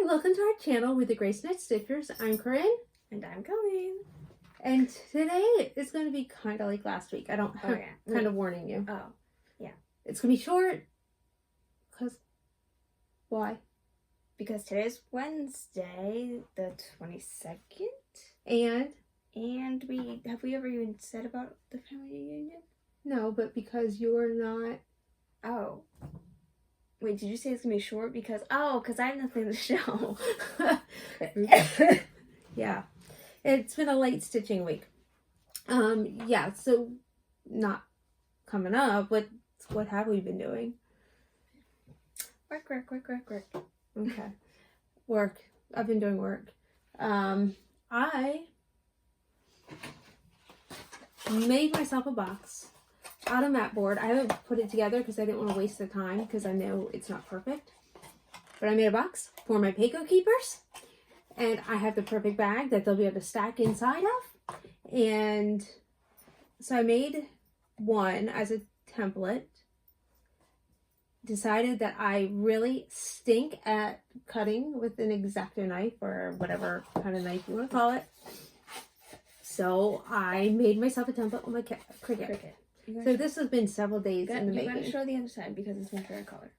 welcome to our channel with the GraceNotesStitchers. I'm Corrin. And I'm Colleen. And today is going to be kind of like last week. I don't have kind of warning you. Oh, yeah. It's going to be short. Why? Because today's Wednesday, the 22nd. And have we ever even said about the family reunion? No, but because you're not... Oh. Wait, did you say it's going to be short? Because I have nothing to show. Yeah. It's been a light stitching week. Yeah, so not coming up, but what have we been doing? Work. Okay. Work. I've been doing work. I made myself a box out of mat board. I haven't put it together because I didn't want to waste the time because I know it's not perfect. But I made a box for my Payco keepers. And I have the perfect bag that they'll be able to stack inside of. And so I made one as a template. Decided that I really stink at cutting with an X-Acto knife or whatever kind of knife you want to call it. So I made myself a template on my Cricut. So this has been several days in the making. You gotta show the other side because it's my favorite color.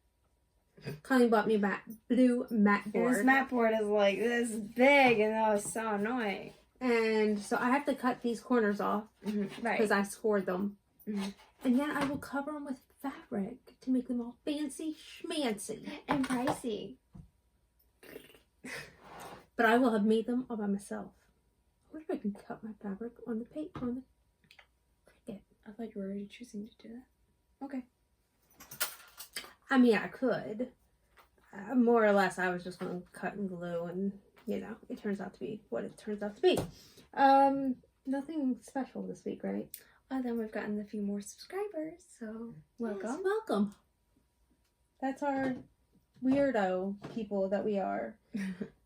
Colleen bought me a blue mat board. And this mat board is like this big and that was so annoying. And so I have to cut these corners off because I scored them. And then I will cover them with fabric to make them all fancy schmancy. And pricey. But I will have made them all by myself. I wonder if I can cut my fabric on the Cricut. I thought you were already choosing to do that. Okay. I mean, I could. More or less, I was just going to cut and glue, and, you know, it turns out to be what it turns out to be. Nothing special this week, right? Then we've gotten a few more subscribers, so welcome. Yes, welcome. That's our weirdo people that we are.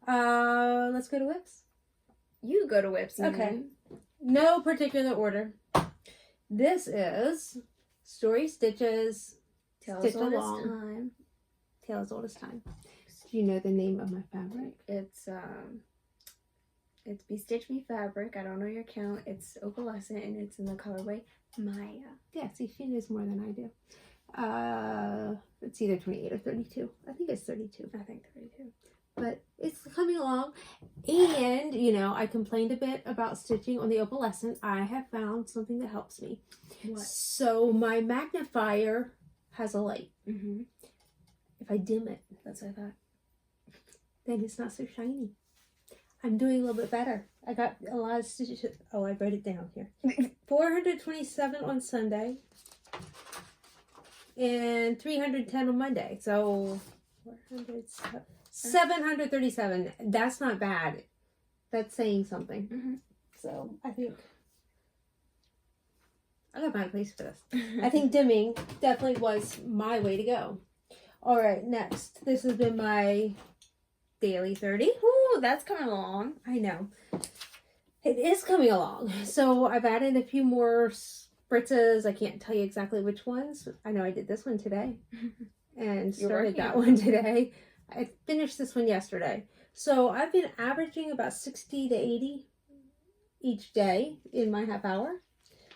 Let's go to whips. You go to whips. Okay. No particular order. This is Story Stitches. Tale as old as time. Tale as old as time. Do you know the name of my fabric? It's Be Stitch Me fabric. I don't know your count. It's opalescent and it's in the colorway Maya. Yeah, see, she knows more than I do. It's either 28 or 32. I think it's 32. I think 32. But it's coming along. And, you know, I complained a bit about stitching on the opalescent. I have found something that helps me. What? So my magnifier has a light. If I dim it, that's what I thought. Then it's not so shiny. I'm doing a little bit better. I got a lot of stitches. Oh, I wrote it down here. 427 on Sunday. And 310 on Monday. So 737. That's not bad. That's saying something. So I think I gotta find a place for this. I think dimming definitely was my way to go. All right, next. This has been my daily 30. Ooh, that's coming along. I know. It is coming along. So I've added a few more spritzes. I can't tell you exactly which ones. I know I did this one today. And started that one today. I finished this one yesterday. So I've been averaging about 60 to 80 each day in my half hour.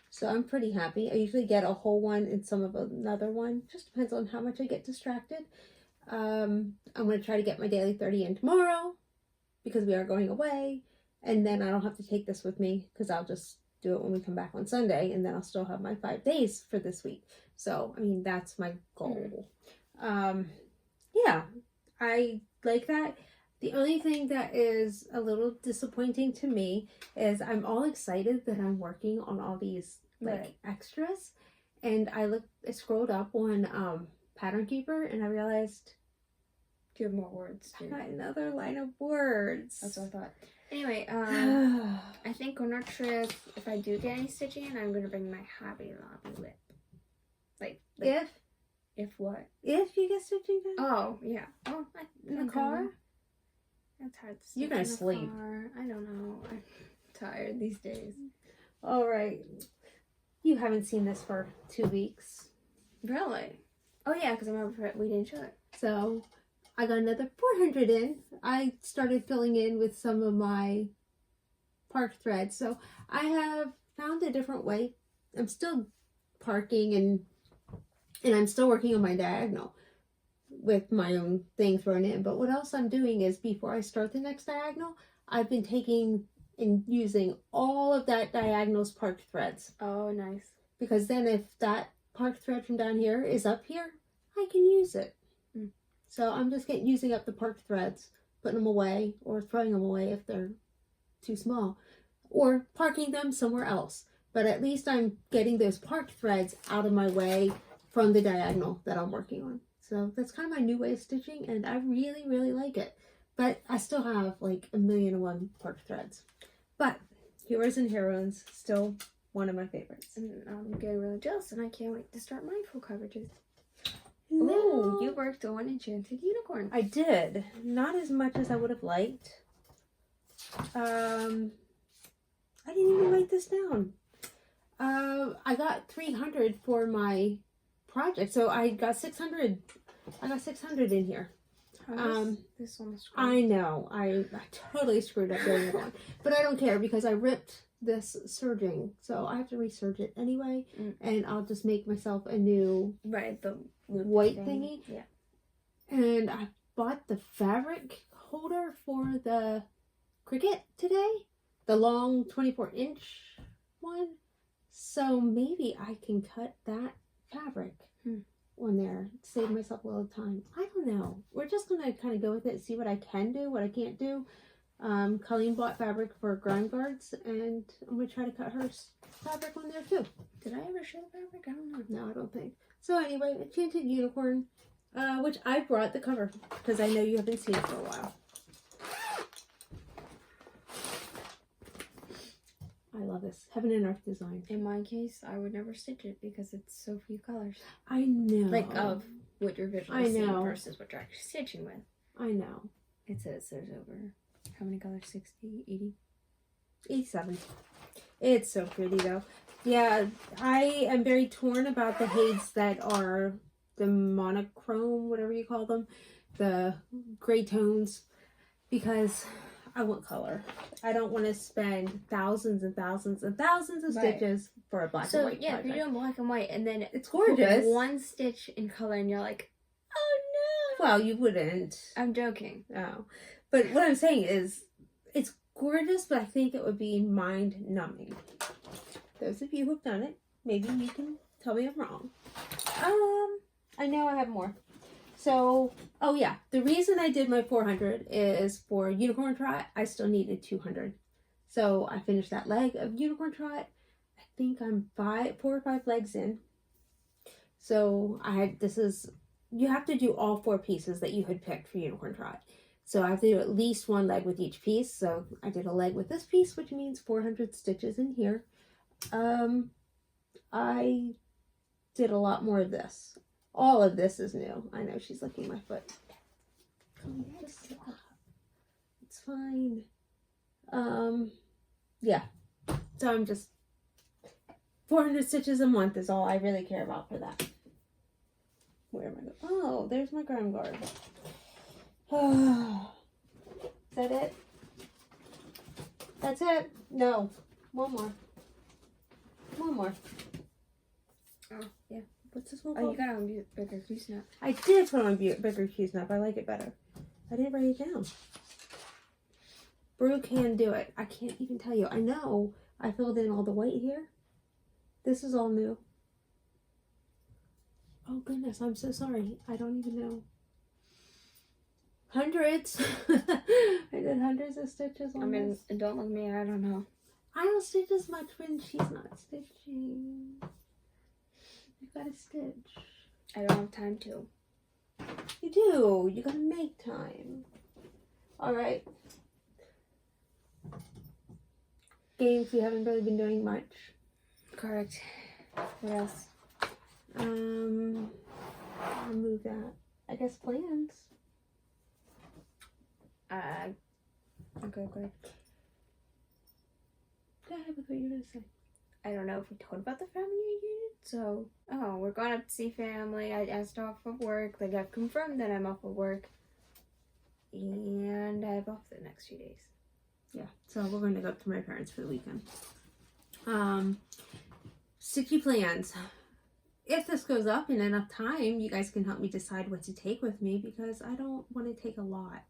So I'm pretty happy. I usually get a whole one and some of another one. Just depends on how much I get distracted. I'm going to try to get my daily 30 in tomorrow because we are going away. And then I don't have to take this with me because I'll just do it when we come back on Sunday. And then I'll still have my 5 days for this week. So, I mean, that's my goal. Yeah, I like that. The only thing that is a little disappointing to me is I'm all excited that I'm working on all these extras, and I scrolled up on Pattern Keeper and I realized you have more words. I got another line of words. That's what I thought. Anyway, I think on our trip, if I do get any stitching in, I'm gonna bring my Hobby Lobby whip. Like if what? If you get stitching done? Oh yeah. Oh, in the car. It's hard to stitch. You're gonna sleep. I don't know. I'm tired these days. All right. You haven't seen this for 2 weeks. Really? Oh yeah, because I remember we didn't show it. So I got another 400 in. I started filling in with some of my park threads. So I have found a different way. I'm still parking and I'm still working on my diagonal with my own thing thrown in. But what else I'm doing is before I start the next diagonal, I've been taking and using all of that diagonal's park threads. Oh, nice. Because then if that park thread from down here is up here, I can use it. So I'm just using up the park threads, putting them away or throwing them away if they're too small, or parking them somewhere else. But at least I'm getting those park threads out of my way from the diagonal that I'm working on. So that's kind of my new way of stitching, and I really, really like it. But I still have like 1,000,001 park threads. But Heroes and Heroines, still one of my favorites. And I'm getting really jealous, and I can't wait to start my full coverages. No. Oh, you worked on Enchanted Unicorn. I did. Not as much as I would have liked. I didn't even write this down. I got 300 for my project, so I got 600. I got 600 in here. This one was I know. I totally screwed up doing it on, but I don't care because I ripped this serging, so I have to reserge it anyway, and I'll just make myself a new the white thingy. Yeah. And I bought the fabric holder for the cricket today, the long 24-inch one. So maybe I can cut that fabric on there, save myself a little time. I don't know. We're just gonna kind of go with it, see what I can do, what I can't do. Colleen bought fabric for ground guards, and I'm gonna try to cut her fabric on there too. Did I ever show the fabric? I don't know. No, I don't think. So anyway, Enchanted Unicorn, which I brought the cover because I know you haven't seen it for a while. I love this. Heaven and Earth design. In my case, I would never stitch it because it's so few colors. I know. Like of what you're visually seeing versus what you're actually stitching with. I know. It says there's over, how many colors? 60, 80? 87. It's so pretty though. Yeah, I am very torn about the shades that are the monochrome, whatever you call them, the gray tones, because I want color. I don't want to spend thousands and thousands and thousands of stitches for a black and white project. If you're doing black and white and then it's gorgeous, one stitch in color and you're like, oh no. Well, you wouldn't. I'm joking. Oh, but what I'm saying is, it's gorgeous, but I think it would be mind-numbing. Those of you who've done it, maybe you can tell me I'm wrong. I know I have more. So, oh yeah, the reason I did my 400 is for Unicorn Trot, I still needed 200. So I finished that leg of Unicorn Trot. I think I'm 4 or 5 legs in. So you have to do all 4 pieces that you had picked for Unicorn Trot. So I have to do at least 1 leg with each piece. So I did a leg with this piece, which means 400 stitches in here. I did a lot more of this. All of this is new. I know she's licking my foot. Come on, just stop. It's fine. Yeah. So I'm just 400 stitches a month is all I really care about for that. Where am I going? Oh, there's my ground guard. Oh, is that it? That's it? No. One more. One more. Oh, yeah. What's this one Oh, called? you got on bigger Q snap. I did put on bigger Q snap. I like it better. I didn't write it down. Brew can do it. I can't even tell you. I know I filled in all the white here. This is all new. Oh goodness, I'm so sorry. I don't even know. Hundreds. I did hundreds of stitches on this. Don't look at me. I don't know. I don't stitch as much when she's not stitching. You gotta stitch. I don't have time to. You do. You gotta make time. Alright. Games, we haven't really been doing much. Correct. What else? I'll move that. I guess plans. Okay. Go ahead with what you were gonna say. I don't know if we told about the family reunion. So, we're going up to see family. I asked off of work. They got confirmed that I'm off of work. And have off the next few days. Yeah, so we're going to go up to my parents for the weekend. Sticky plans. If this goes up in enough time, you guys can help me decide what to take with me because I don't want to take a lot.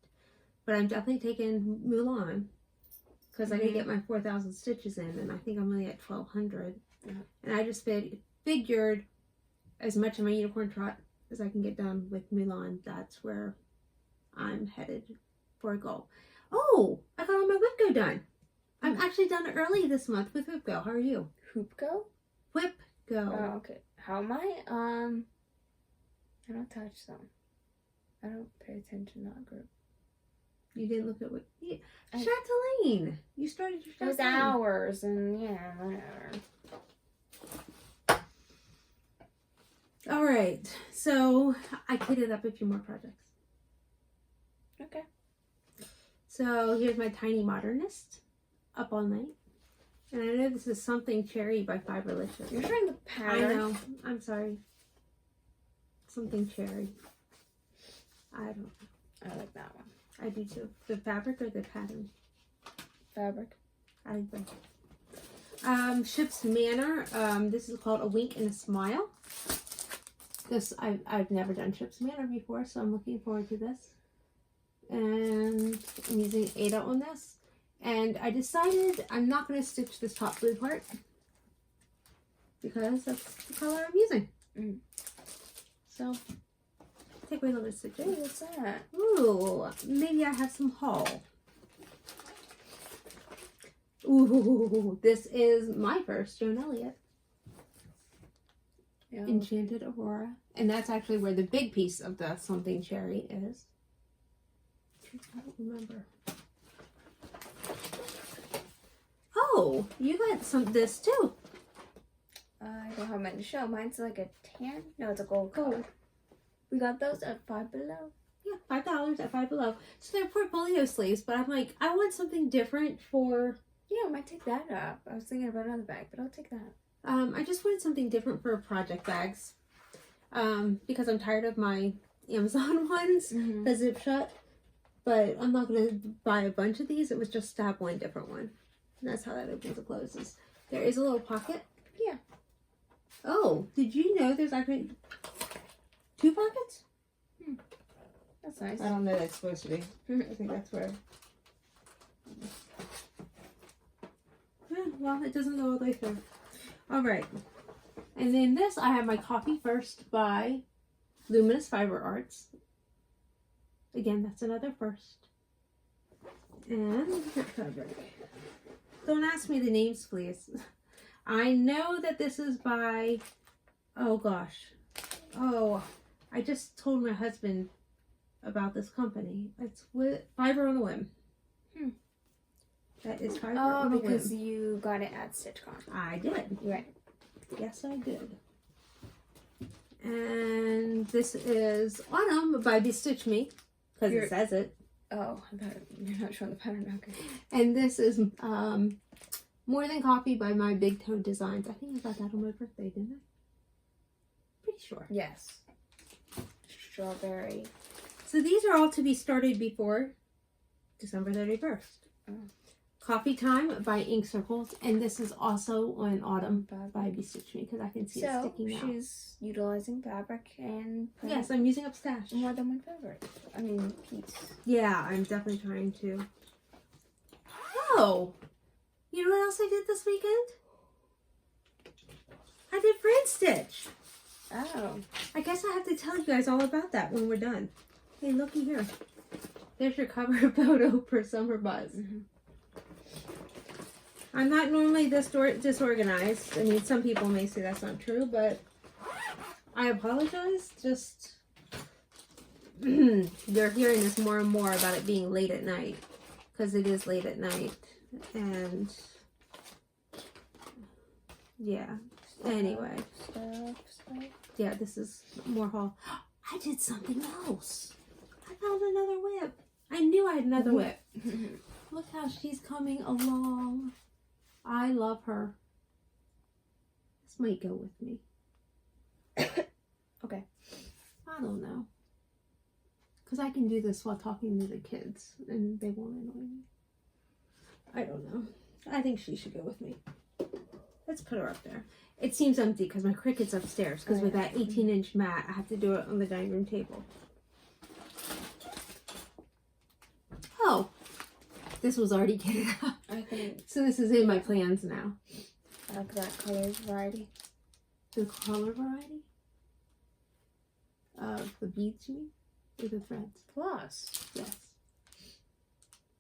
But I'm definitely taking Mulan because I gotta get my 4,000 stitches in, and I think I'm only at 1,200. Yeah. And I just figured as much of my unicorn trot as I can get done with Mulan. That's where I'm headed for a goal. Oh, I got all my Whip Go done. I'm actually done early this month with Whip Go. How are you? Hoop Go? Whip Go. Oh, okay. How am I? I don't touch them. I don't pay attention to that group. You didn't look at what? Yeah. Chatelaine. You started your It was hours and yeah, whatever. All right. So I kitted up a few more projects. Okay. So here's my Tiny Modernist, Up All Night. And I know this is Something Cherry by Fiberlicious. You're trying the pattern. I know. I'm sorry. Something Cherry. I don't know. I like that one. I do too. The fabric or the pattern? Fabric. I think. Ship's Manor. This is called A Wink and a Smile. This I've never done Ship's Manor before, so I'm looking forward to this. And I'm using Ada on this. And I decided I'm not going to stitch this top blue part because that's the color I'm using. So, take away a little stitch. Ooh, what's that? Ooh, maybe I have some haul. Ooh, this is my first Joan Elliott. Yeah. Enchanted Aurora. And that's actually where the big piece of the Something Cherry is. I don't remember. Oh, you got this too. I don't have mine to show. Mine's like a tan. No, it's a gold color. We got those at Five Below. Yeah, $5 at Five Below. So they're portfolio sleeves, but I'm like, I want something different for... Yeah, I might take that up. I was thinking about another bag, but I'll take that. I just wanted something different for project bags. Because I'm tired of my Amazon ones, the zip shut. But I'm not going to buy a bunch of these. It was just to have one different one. And that's how that opens and closes. There is a little pocket. Yeah. Oh, did you know there's actually 2 pockets? That's nice. I don't know that's supposed to be. I think that's where. Yeah, well, it doesn't go all the way through. All right. And then this, I have my Copy First by Luminous Fiber Arts. Again, that's another first. And the fabric. Don't ask me the names, please. I know that this is by, oh gosh. Oh, I just told my husband about this company. It's with Fiber on a Whim. That is Fiber on a Whim. Oh, because you got it at StitchCon. I did. Right. Yes, I did. And this is Autumn by Bestitch Me, because it says it. Oh, I thought you're not showing the pattern. Okay. And this is More Than Coffee by My Big Toe Designs. I think I got that on my birthday, didn't I? Pretty sure. Yes. Strawberry. So these are all to be started before December 31st. Oh. Coffee Time by Ink Circles. And this is also on Autumn by Bestitch Me because I can see it sticking out. So she's utilizing fabric and... Yes, I'm using up stash. More than one fabric. I mean, piece. Yeah, I'm definitely trying to. Oh! You know what else I did this weekend? I did Fran Stitch. Oh. I guess I have to tell you guys all about that when we're done. Hey, looky here. There's your cover photo for Summer Buzz. I'm not normally this disorganized. I mean, some people may say that's not true, but I apologize. Just, you're hearing this more and more about it being late at night. Because it is late at night. And, yeah. Anyway. Yeah, this is more haul. I did something else. I found another whip. I knew I had another whip. Look how she's coming along. I love her. This might go with me. Okay. I don't know. Because I can do this while talking to the kids and they won't annoy me. I don't know. I think she should go with me. Let's put her up there. It seems empty because my Cricut's upstairs. Because with that 18-inch mat, I have to do it on the dining room table. Oh, this was already kitted out. I think So this is in my plans now. I like that color variety. The color variety? Of the beads, you mean? Or the threads? Plus. Yes.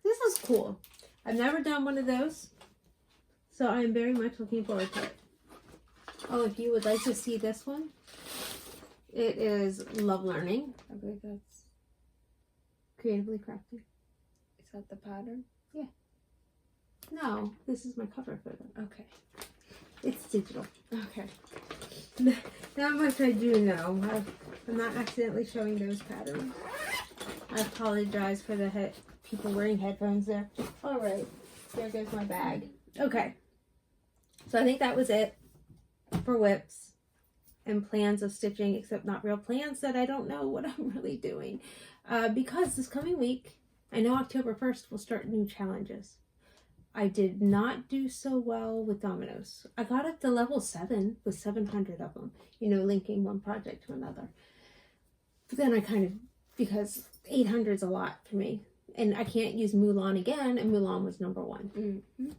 This is cool. I've never done one of those. So I'm very much looking forward to it. Oh, if you would like to see this one, it is Love Learning. I believe that's... Creatively Crafting. Is that the pattern? Yeah. No, this is my cover photo. Okay. It's digital. Okay. That much I do know. I'm not accidentally showing those patterns. I apologize for the people wearing headphones there. All right. There goes my bag. Okay. So I think that was it for whips and plans of stitching, except not real plans that I don't know what I'm really doing. Because this coming week, I know October 1st will start new challenges. I did not do so well with dominoes. I got up to level 7 with 700 of them, you know, linking one project to another. But then I kind of, because 800 is a lot for me. And I can't use Mulan again, and Mulan was number 1. Mm-hmm.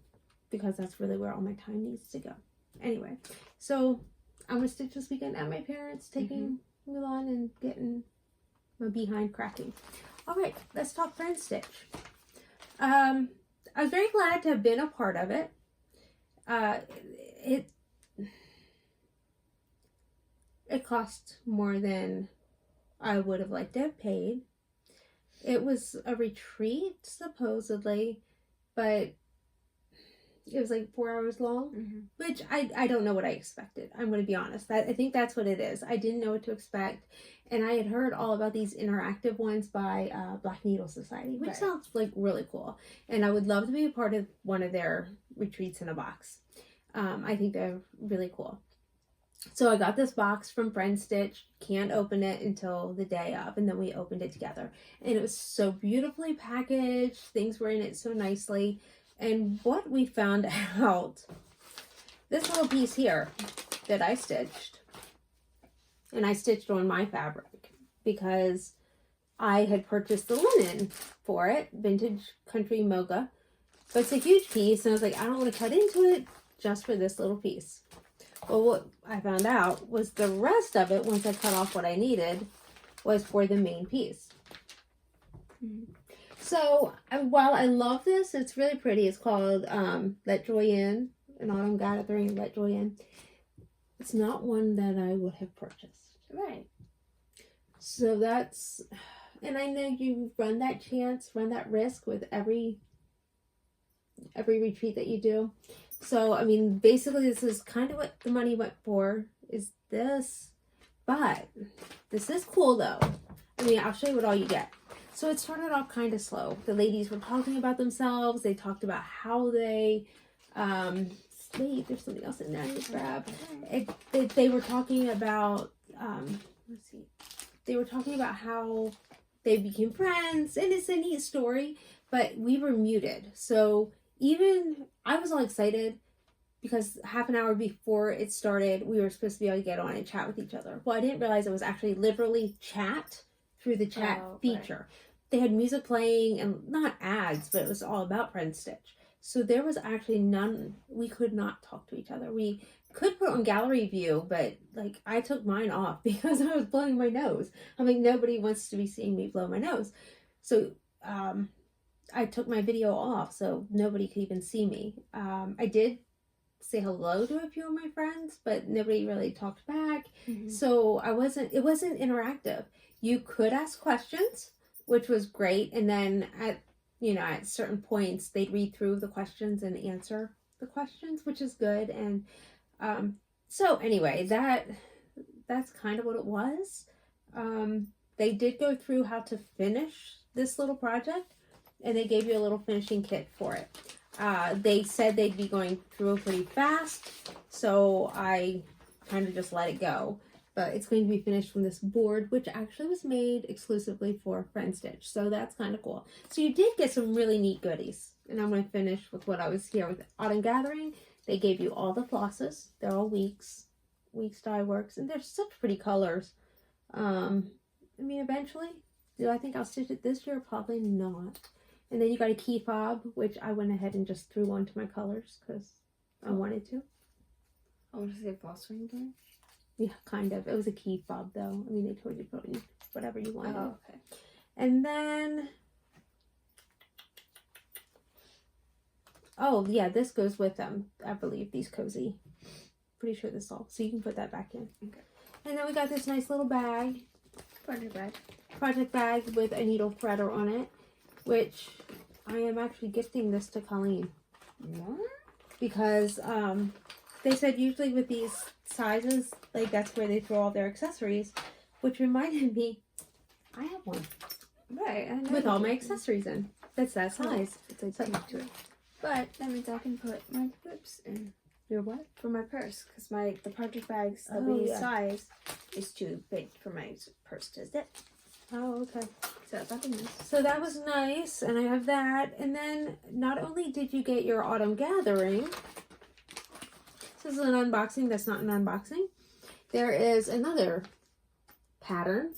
Because that's really where all my time needs to go. Anyway, so I'm going to stitch this weekend at my parents', taking Mulan and getting my behind cracking. All right, let's talk Friend Stitch. I was very glad to have been a part of it. It cost more than I would have liked to have paid. It was a retreat, supposedly, but it was like 4 hours long, which I don't know what I expected. I'm going to be honest. I think that's what it is. I didn't know what to expect. And I had heard all about these interactive ones by Black Needle Society, which sounds like really cool. And I would love to be a part of one of their retreats in a box. I think they're really cool. So I got this box from Friend Stitch, can't open it until the day of, and then we opened it together. And it was so beautifully packaged. Things were in it so nicely. And what we found out, this little piece here that I stitched, and I stitched on my fabric because I had purchased the linen for it, Vintage Country Mocha. But it's a huge piece, and I was like, I don't want to cut into it just for this little piece. Well, what I found out was the rest of it, once I cut off what I needed, was for the main piece. So, while I love this, it's really pretty. It's called Let Joy In, an Autumn Gathering, Let Joy In. It's not one that I would have purchased. Right. So that's, and I know you run that chance, run that risk with every retreat that you do. So, I mean, basically this is kind of what the money went for, is this. But this is cool though. I mean, I'll show you what all you get. So it started off kind of slow. The ladies were talking about themselves. They talked about how they, wait, there's something else in there I need to grab. They were talking about, let's see. They were talking about how they became friends, and it's a neat story, but we were muted. So even, I was all excited because half an hour before it started, we were supposed to be able to get on and chat with each other. Well, I didn't realize it was actually literally chat through the chat feature. They had music playing and not ads, but it was all about Friend Stitch. So there was actually none, we could not talk to each other. We could put on gallery view, but like I took mine off because I was blowing my nose. I'm like, nobody wants to be seeing me blow my nose. So I took my video off so nobody could even see me. I did say hello to a few of my friends, but nobody really talked back. So it wasn't interactive. You could ask questions, which was great. And then at certain points, they'd read through the questions and answer the questions, which is good. And so anyway, that's kind of what it was. They did go through how to finish this little project, and they gave you a little finishing kit for it. They said they'd be going through pretty fast, so I kind of just let it go. but it's going to be finished from this board, which actually was made exclusively for Friend Stitch. So that's kind of cool. So you did get some really neat goodies. And I'm going to finish with what I was here with Autumn Gathering. They gave you all the flosses. They're all Weeks Dye Works. And they're such pretty colors. I mean, eventually, do I think I'll stitch it this year? Probably not. And then you got a key fob, which I went ahead and just threw onto my colors because I wanted to. I want to say floss ring thing. Yeah, kind of. It was a key fob, though. I mean, they told you to put whatever you wanted. Oh, okay. And then... Oh, yeah, this goes with them, I believe, these cozy. Pretty sure this all. So you can put that back in. Okay. And then we got this nice little bag. Project bag with a needle threader on it, which I am actually gifting this to Colleen. What? Because they said usually with these sizes, like that's where they throw all their accessories, which reminded me, I have one. Right. I know With all my accessories in. That's that size. It's like So, to it. but That means I can put my clips in. your what? For my purse, because the project bag's size is too big for my purse to zip. Oh, okay. So that'd be nice. So that was nice, and I have that. And then not only did you get your Autumn Gathering, this is an unboxing that's not an unboxing. There is another pattern,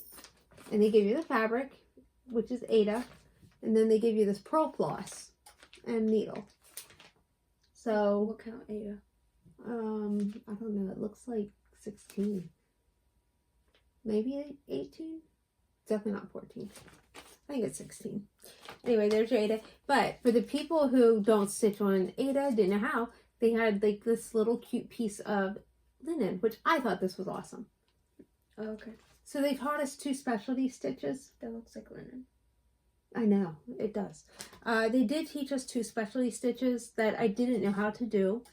and they give you the fabric, which is Ada, and then they give you this pearl floss and needle. So What count Ada? I don't know. It looks like 16, maybe 18. Definitely not 14. I think it's 16. Anyway, there's your Ada. But for the people who don't stitch on Ada, didn't know how, they had like this little cute piece of linen, which I thought this was awesome. Oh, okay. So they taught us 2 specialty stitches. That looks like linen. I know, it does. They did teach us 2 specialty stitches that I didn't know how to do.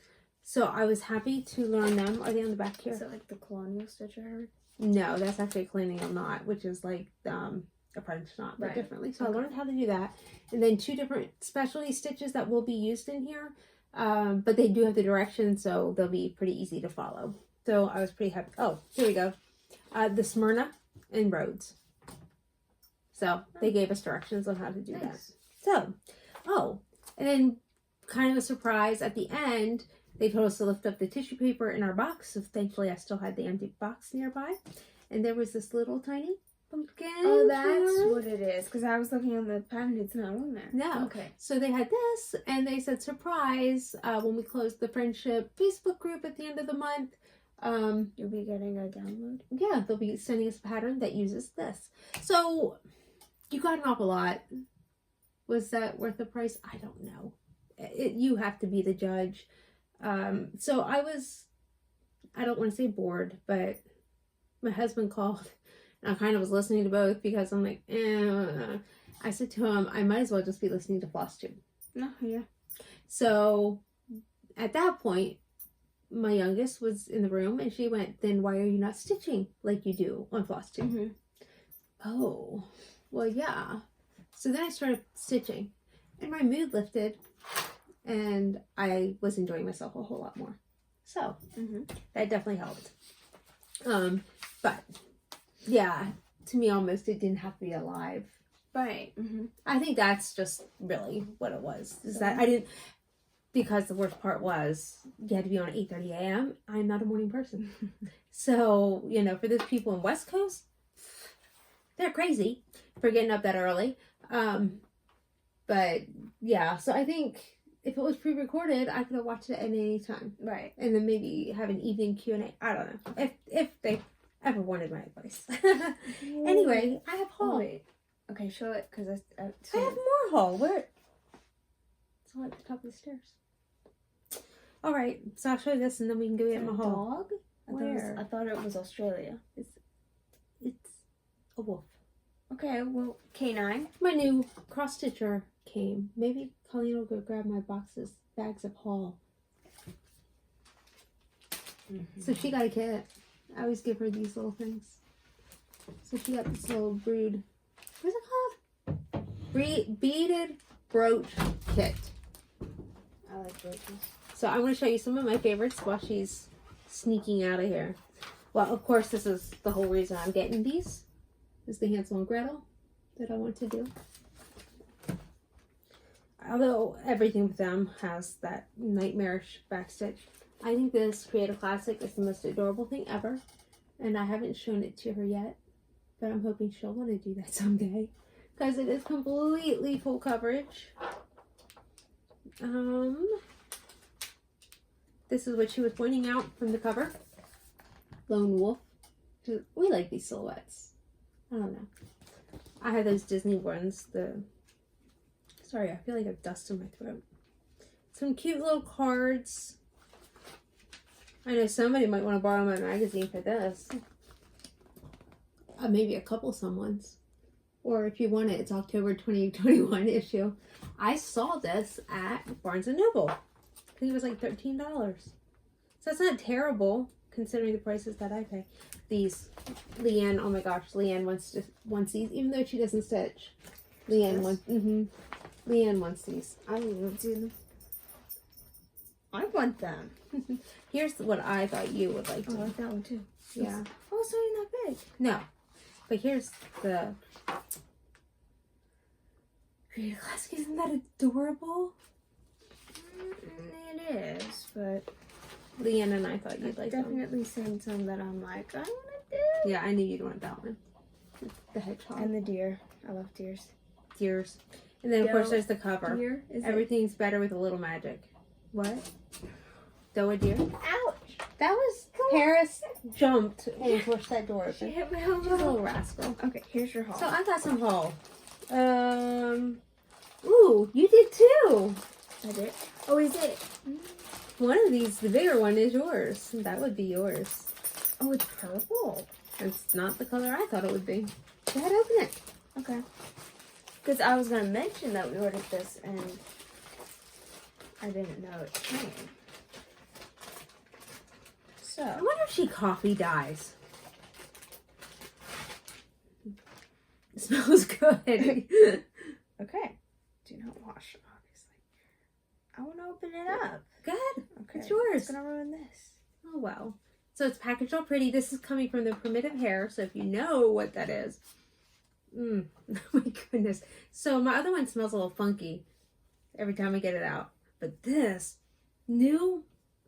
So I was happy to learn them. Are they on the back here? Is that like the colonial stitch I heard? No, that's actually a colonial knot, which is like a French knot, but differently. So I learned how to do that. And then 2 different specialty stitches that will be used in here. But they do have the directions, so they'll be pretty easy to follow. So I was pretty happy. Oh, here we go. The Smyrna and Rhodes. So they gave us directions on how to do that. So, and then kind of a surprise at the end, they told us to lift up the tissue paper in our box. So thankfully I still had the empty box nearby. And there was this little tiny pumpkin. Oh, that's what it is. Because I was looking on the pattern, it's not on there. No. Okay. So they had this, and they said, surprise, when we closed the Friendship Facebook group at the end of the month, you'll be getting a download. Yeah, they'll be sending us a pattern that uses this. So you got an awful lot. Was that worth the price? I don't know. You have to be the judge. So I don't want to say bored, but my husband called and I kind of was listening to both because I'm like, I said to him, I might as well just be listening to Flosstube. No, yeah. So at that point, my youngest was in the room and she went, then why are you not stitching like you do on Flosstube? Mm-hmm. Oh, well, yeah. So then I started stitching and my mood lifted and I was enjoying myself a whole lot more. So that definitely helped. But yeah, to me almost it didn't have to be alive. Right. I think that's just really what it was. Is that I didn't, because the worst part was you had to be on at 8:30 a.m. I'm not a morning person. So, you know, for those people in West Coast, they're crazy for getting up that early. But yeah, so I think if it was pre-recorded, I could have watched it at any time. Right. And then maybe have an evening Q&A. I don't know. If they ever wanted my advice. Anyway, I have haul. Wait. Okay, show it, because I have more haul. Where? It's all at the top of the stairs. All right, so I'll show you this, and then we can go get my haul. Dog? Where? I thought it was Australia. It's a wolf. Okay, well, K9. My new cross stitcher came. Maybe Colleen will go grab my bags of haul. So she got a kit. I always give her these little things. So she got this little brood. What's it called? Beaded brooch kit. I like brooches. So I'm going to show you some of my favorites while she's sneaking out of here. Well, of course, this is the whole reason I'm getting these. Is the Hansel and Gretel that I want to do. Although everything with them has that nightmarish backstitch. I think this Creative Classic is the most adorable thing ever. And I haven't shown it to her yet. But I'm hoping she'll want to do that someday. Because it is completely full coverage. This is what she was pointing out from the cover. Lone Wolf. We like these silhouettes. I don't know. I have those Disney ones. Sorry, I feel like I have dust in my throat. Some cute little cards. I know somebody might want to borrow my magazine for this. Maybe a couple someone's. Or if you want it, it's October 2021 issue. I saw this at Barnes & Noble. I think it was like $13. So that's not terrible considering the prices that I pay. These, Leanne, oh my gosh, Leanne wants these, even though she doesn't stitch. Leanne wants, Leanne wants these. I want them. I want them. Here's what I thought you would like to. I like that one too. Yeah. Oh, it's not even that big. No. But here's the Creative Classic. Isn't that adorable? It is, but Leanne and I thought you'd like them. definitely seen some that I'm like, I want to do. Yeah, I knew you'd want that one. The hedgehog. And the deer. I love deers. Deers. And then, of course, there's the cover. Deer? Everything's better with a little magic. What? Doe a deer? Ouch! That was Paris jumped when we pushed that door She open. hit my She's a elbow. little rascal. Okay, here's your haul. So I got some haul. Ooh, you did too. I did. Oh, is it? One of these, the bigger one, is yours. That would be yours. Oh, it's purple. It's not the color I thought it would be. Go ahead, open it. Okay. Because I was going to mention that we ordered this and I didn't know it came. So. I wonder if she coffee dyes. It smells good. Okay. Do not wash, obviously. I want to open it up. Good. Okay. It's yours. It's going to ruin this. Oh, well. So it's packaged all pretty. This is coming from the Primitive Hair. So if you know what that is. Oh my goodness. So my other one smells a little funky every time I get it out. But this, new,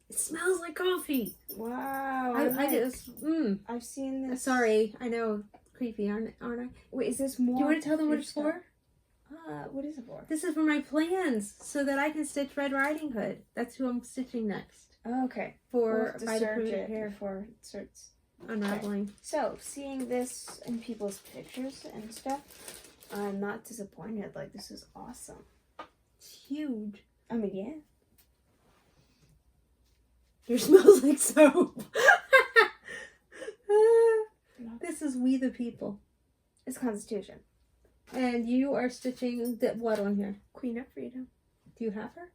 it smells like coffee. Wow. I've seen this. Sorry, I know. Creepy, aren't I? Wait, is this more? Do you want to tell them what it's for? What is it for? This is for my plans so that I can stitch Red Riding Hood. That's who I'm stitching next. Oh, okay. For we'll by the Primitive Hair Hair before it starts unraveling. Okay. So, seeing this in people's pictures and stuff, I'm not disappointed. Like, this is awesome. It's huge. I mean, yeah. Yours smells like soap. This is We the People. It's Constitution. And you are stitching what on here? Queen of Freedom. Do you have her?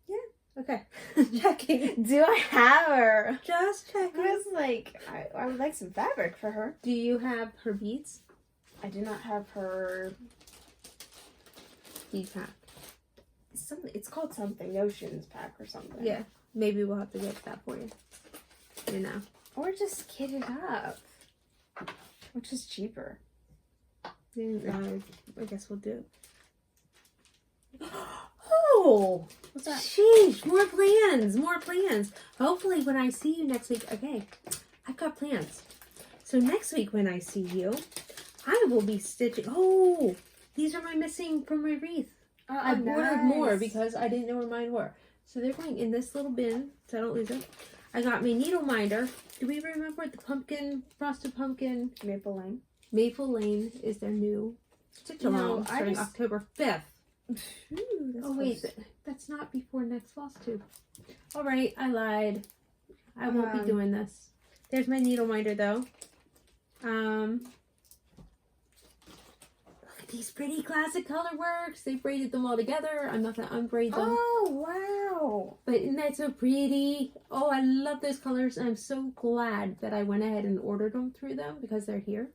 Yeah. Okay. Checking. Do I have her? Just I checking. was like, I would like some fabric for her. Do you have her beads? I do not have her Bead pack. something. It's called something. Notions pack or something. Yeah. Maybe we'll have to get that for you. You know. Or just kit it up. Which is cheaper. I guess we'll do it. Oh! What's that? Sheesh! More plans! More plans! Hopefully when I see you next week... Okay, I've got plans. So next week when I see you, I will be stitching... Oh! These are my missing from my wreath. I ordered more because I didn't know where mine were. So they're going in this little bin, so I don't lose them. I got my needle minder. Do we remember the pumpkin, frosted pumpkin? Maple Lane. Maple Lane is their new stitch along starting October 5th. Ooh, Oh wait, that's not before next Flosstube. Alright, I lied. I won't be doing this. There's my needle minder though. Look at these pretty classic color works. They braided them all together. I'm not gonna unbraid them. Oh wow. But isn't that so pretty? Oh, I love those colors. And I'm so glad that I went ahead and ordered them through them because they're here.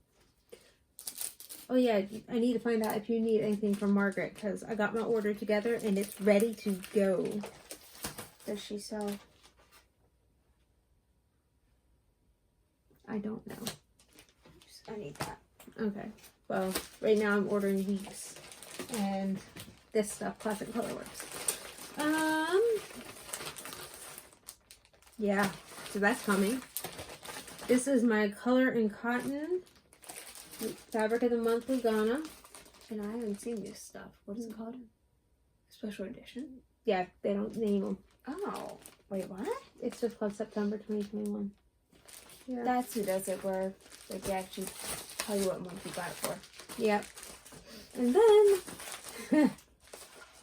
Oh yeah, I need to find out if you need anything from Margaret because I got my order together and it's ready to go. Does she sell I don't know. I need that. Okay. Well, right now I'm ordering weeks. And this stuff, Classic Colorworks. Yeah. So that's coming. This is my Color and Cotton Fabric of the Month with Ghana. And I haven't seen this stuff. What is it called? Special edition? Yeah, they don't name them. Oh. Wait, what? It's just called September 2021. Yeah. That's who does it, where like, they actually tell you what month you got it for. Yep. And then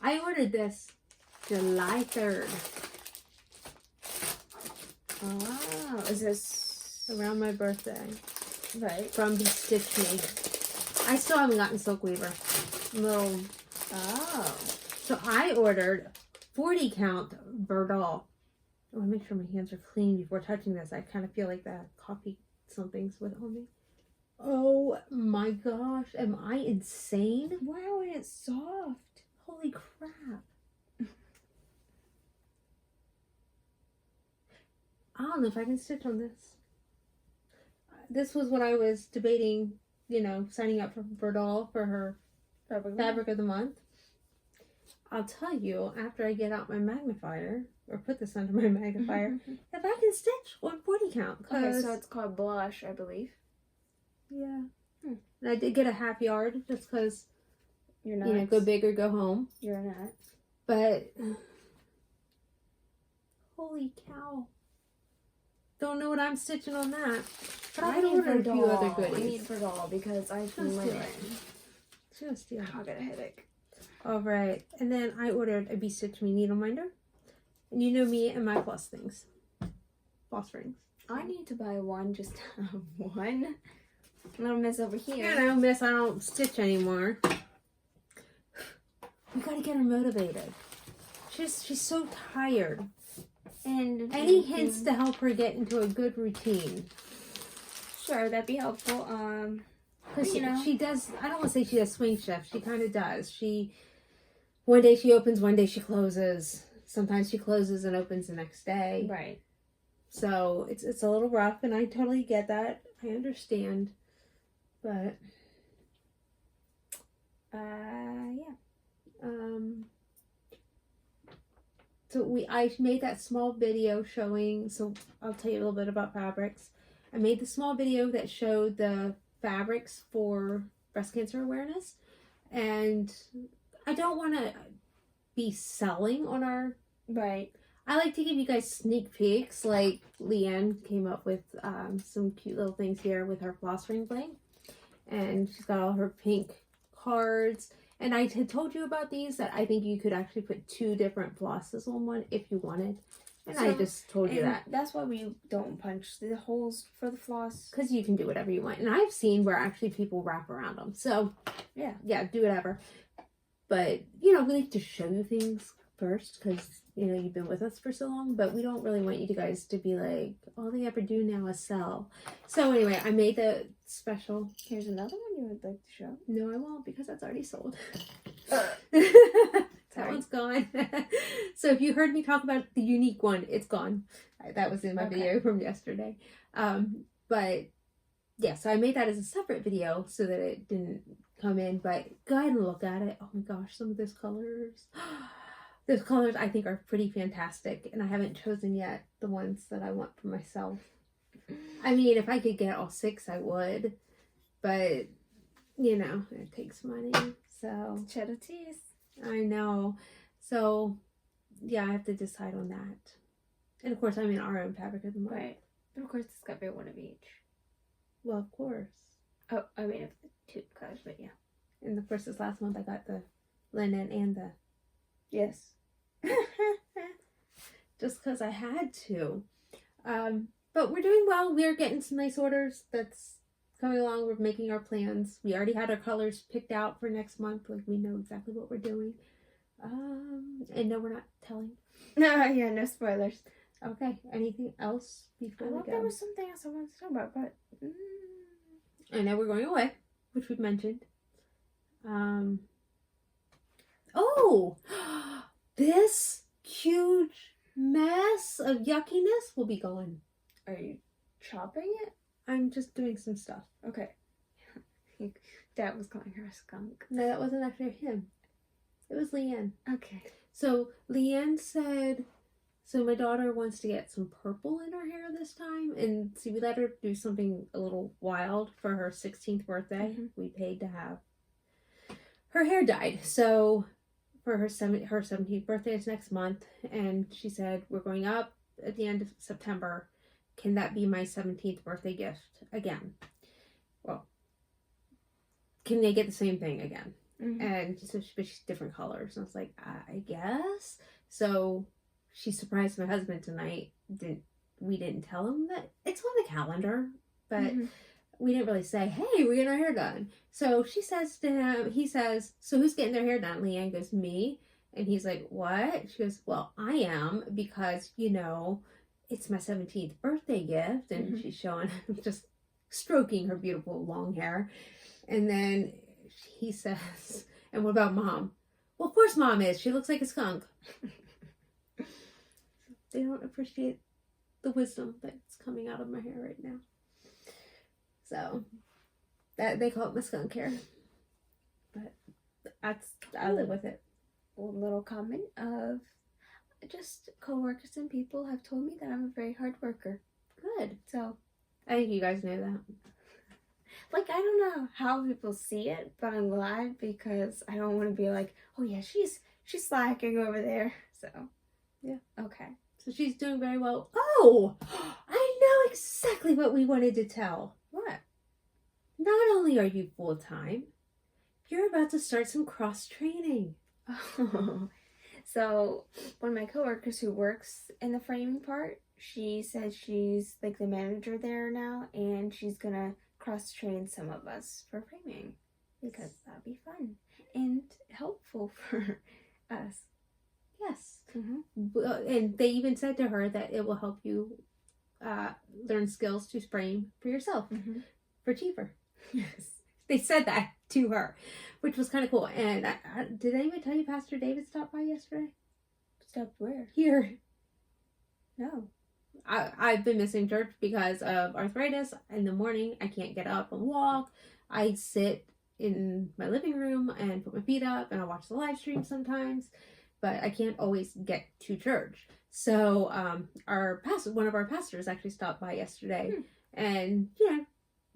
I ordered this July 3rd. Oh, is this Around my birthday. right? From Stitch Me. I still haven't gotten Silk Weaver. Little. Oh. So I ordered 40 count Verdal. I want to make sure my hands are clean before touching this. I kind of feel like that coffee something's with on me. Oh my gosh. Am I insane? Wow, and it's soft. Holy crap. I don't know if I can stitch on this. This was what I was debating, you know, signing up for Verdal for her Fabric of the Month. I'll tell you, after I get out my magnifier, or put this under my magnifier, if I can stitch on 40 count. Okay, so it's called Blush, I believe. Yeah. And I did get a half yard, just because, You're not. you know, go big or go home. You're not. But, holy cow. Don't know what I'm stitching on that. But I ordered a few other goodies. I need Verdal because I've been linen. Just, yeah. I'll get a headache. All right. And then I ordered a Be Stitch Me needle minder. And you know me and my floss things. Floss rings. I need to buy one, just one. Little miss over here. You know, miss, I don't stitch anymore. We gotta get her motivated. She's so tired. And any hints to help her get into a good routine? Sure, that'd be helpful. Because she does, I don't want to say she does swing shift. She kind of does. One day she opens, one day she closes. Sometimes she closes and opens the next day. Right. So it's a little rough, and I totally get that. I understand. But, yeah. So I made that small video showing, so I'll tell you a little bit about fabrics. I made the small video that showed the fabrics for breast cancer awareness, and I don't want to be selling on our... Right. I like to give you guys sneak peeks, like Leanne came up with some cute little things here with her floss ring bling, and she's got all her pink cards. And I had told you about these, that I think you could actually put 2 different flosses on one if you wanted. And I just told you that. That's why we don't punch the holes for the floss. Because you can do whatever you want. And I've seen where actually people wrap around them. So, yeah, do whatever. But, we like to show you things first because, you've been with us for so long. But we don't really want you guys to be like, all they ever do now is sell. So, anyway, I made the special. Here's another one you would like to show. No, I won't because that's already sold. That one's gone. So if you heard me talk about the unique one, it's gone. That was in my video from yesterday. But yeah, so I made that as a separate video so that it didn't come in. But go ahead and look at it. Oh my gosh, some of those colors. Those colors I think are pretty fantastic. And I haven't chosen yet the ones that I want for myself. I mean, if I could get all 6, I would. But, it takes money. So Cheddar teeth. I know. So, yeah, I have to decide on that. And, of course, I'm in our own Fabric of the Month. Right. But, of course, it's got to be one of each. Well, of course. Oh, I mean, of the 2 colors, but yeah. And, of course, this last month I got the linen and the... Yes. Just because I had to. But we're doing well. We're getting some nice orders. That's coming along. We're making our plans. We already had our colors picked out for next month. Like, we know exactly what we're doing. And no, we're not telling. Yeah, no spoilers. Okay. Anything else before we go? There was something else I wanted to talk about, but... I know we're going away, which we've mentioned. Oh! This huge mess of yuckiness will be gone. Are you chopping it? I'm just doing some stuff. Okay. Dad was calling her a skunk. No, that wasn't actually him. It was Leanne. Okay. So Leanne said, so my daughter wants to get some purple in her hair this time. And so we let her do something a little wild for her 16th birthday. Mm-hmm. We paid to have her hair dyed. So for her 17th birthday is next month. And she said, we're going up at the end of September. Can that be my 17th birthday gift again? Well, can they get the same thing again? Mm-hmm. And so she's different colors. And I was like, I guess. So she surprised my husband tonight. We didn't tell him that it's on the calendar, but Mm-hmm. we didn't really say, hey, we're getting our hair done. So she says to him, he says, so who's getting their hair done? Leanne goes, me. And he's like, what? She goes, well, I am, because, you know, it's my 17th birthday gift. And Mm-hmm. she's showing, just stroking her beautiful long hair. And then he says, and what about Mom? Well, of course Mom is. She looks like a skunk. They don't appreciate the wisdom that's coming out of my hair right now. So that they call it my skunk hair. But I live with it. A little comment of just coworkers and people have told me that I'm a very hard worker. Good. So I think you guys know that. like, I don't know how people see it, but I'm glad, because I don't want to be like, oh yeah, she's slacking over there. So yeah. Okay. So she's doing very well. Oh, I know exactly what we wanted to tell. What? Not only are you full-time, you're about to start some cross-training. Oh. So one of my coworkers who works in the framing part, she said she's like the manager there now, and she's gonna cross-train some of us for framing, because that'd be fun and helpful for us. Yes. Mm-hmm. And they even said to her that it will help you learn skills to frame for yourself for cheaper. Yes. They said that to her, which was kind of cool. And did anyone tell you Pastor David stopped by yesterday? Stopped where? Here. No. I've been missing church because of arthritis. In the morning, I can't get up and walk. I sit in my living room and put my feet up, and I watch the live stream sometimes, but I can't always get to church. So one of our pastors actually stopped by yesterday, and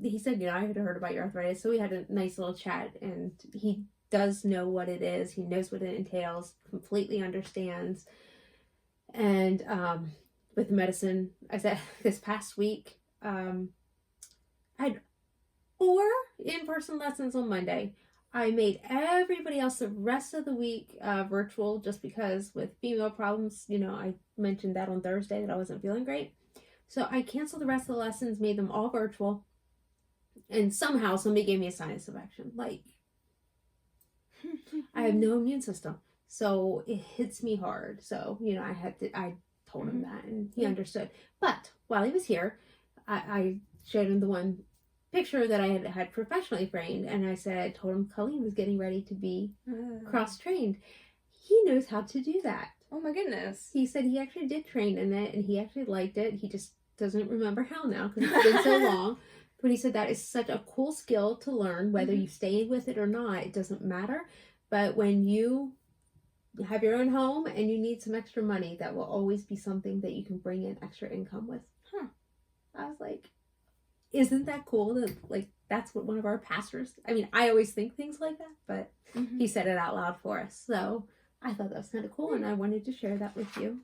he said, I had heard about your arthritis, so we had a nice little chat, and he does know what it is. He knows what it entails, completely understands. And with the medicine, I said this past week, I had 4 in-person lessons on Monday. I made everybody else the rest of the week virtual, just because with female problems, I mentioned that on Thursday that I wasn't feeling great. So I canceled the rest of the lessons, made them all virtual. And somehow somebody gave me a sinus infection. Like, I have no immune system, so it hits me hard. So, I told him that, and he understood. But while he was here, I showed him the one picture that I had professionally framed, and I told him Colleen was getting ready to be cross-trained. He knows how to do that. Oh my goodness. He said he actually did train in it, and he actually liked it. He just doesn't remember how now, because it's been so long. But he said that is such a cool skill to learn, whether you stay with it or not, it doesn't matter. But when you have your own home and you need some extra money, that will always be something that you can bring in extra income with. I was like, isn't that cool? That, that's what one of our pastors, I always think things like that, but he said it out loud for us. So I thought that was kind of cool, and I wanted to share that with you.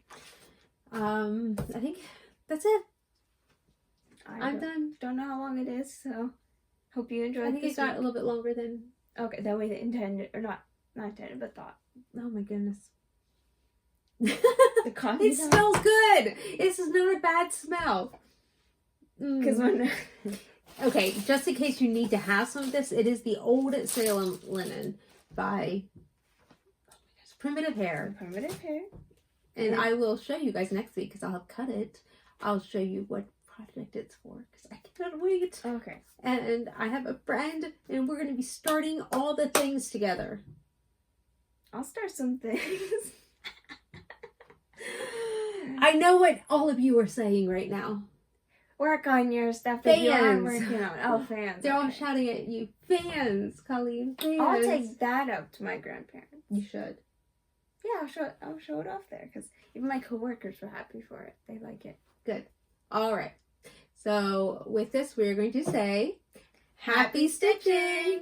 I think that's it. I'm done. Don't know how long it is, so hope you enjoyed. I think it got a little bit longer than. Okay, that way they intended, or not intended, but thought. Oh my goodness. The coffee. It smells good. This is not a bad smell. Because when. Okay, just in case you need to have some of this, it is the Old Salem Linen by Primitive Hair. Primitive Hair. And I will show you guys next week, because I'll have cut it. I'll show you what project it's for, because I cannot wait. Okay. And I have a friend, and we're going to be starting all the things together. I'll start some things. I know what all of you are saying right now. work on your stuff that you are Fans. working on. Oh, fans. They're all okay. shouting at you. Fans, Colleen. Fans. I'll take that up to my grandparents. You should. Yeah, I'll show it off there because even my coworkers were happy for it. They like it. Good. All right. So with this, we're going to say, happy stitching!